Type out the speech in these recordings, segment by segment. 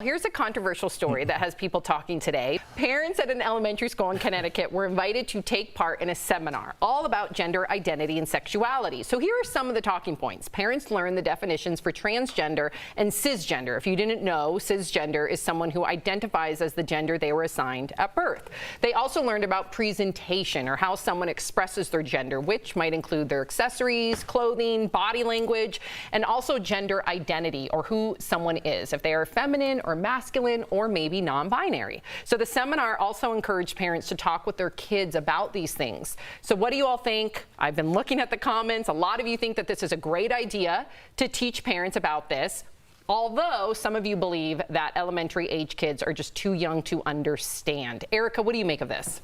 Here's a controversial story that has people talking today. Parents at an elementary school in Connecticut were invited to take part in a seminar all about gender identity and sexuality. So here are some of the talking points. Parents learned the definitions for transgender and cisgender. If you didn't know, cisgender is someone who identifies as the gender they were assigned at birth. They also learned about presentation, or how someone expresses their gender, which might include their accessories, clothing, body language, and also gender identity, or who someone is, if they are feminine or masculine, or maybe non-binary. So the seminar also encouraged parents to talk with their kids about these things. So what do you all think? I've been looking at the comments. A lot of you think that this is a great idea to teach parents about this, although some of you believe that elementary age kids are just too young to understand. Erica, what do you make of this?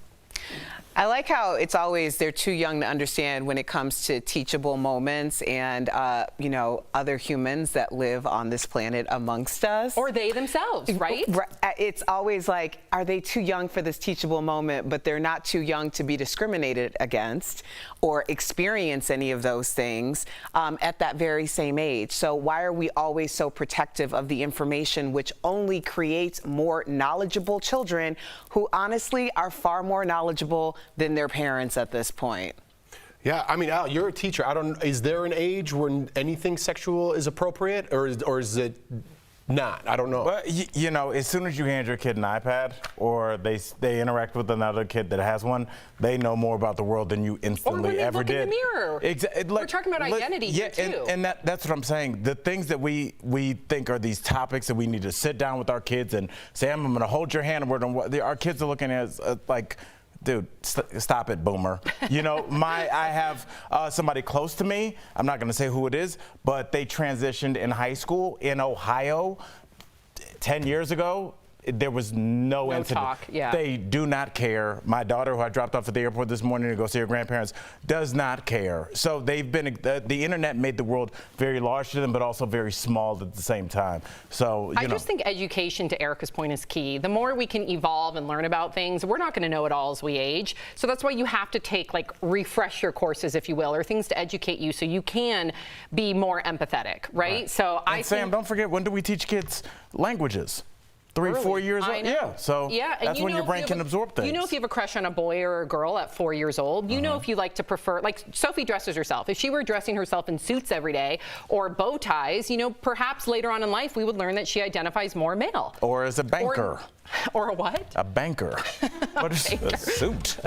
I like how it's always they're too young to understand when it comes to teachable moments and, you know, other humans that live on this planet amongst us. Or they themselves, right? It's always like, are they too young for this teachable moment, but they're not too young to be discriminated against or experience any of those things at that very same age. So why are we always so protective of the information, which only creates more knowledgeable children who honestly are far more knowledgeable than their parents at this point? Yeah, I mean, Al, you're a teacher. Is there an age when anything sexual is appropriate, or is it not? I don't know. Well, you know, as soon as you hand your kid an iPad, or they interact with another kid that has one, they know more about the world than you instantly ever did. Or when they look in the mirror. We're talking about identity here, too. And that's what I'm saying. The things that we think are these topics that we need to sit down with our kids and say, I'm going to hold your hand, and our kids are looking at us like, dude, stop it, boomer. You know, I have somebody close to me, I'm not gonna say who it is, but they transitioned in high school in Ohio 10 years ago. There was no incident. Talk, yeah. They do not care. My daughter, who I dropped off at the airport this morning to go see her grandparents, does not care. So they've been, the internet made the world very large to them, but also very small at the same time. So, I just think education, to Erica's point, is key. The more we can evolve and learn about things, we're not going to know it all as we age. So that's why you have to take, like, refresher courses, if you will, or things to educate you so you can be more empathetic, right? So Sam, don't forget, when do we teach kids languages? 3, 4 years old? Yeah, so that's when your brain can absorb things. You know, if you have a crush on a boy or a girl at 4 years old, you know if you like to prefer, like Sophie dresses herself. If she were dressing herself in suits every day or bow ties, you know, perhaps later on in life we would learn that she identifies more male. Or as a banker. Or a what? A banker. What is a suit?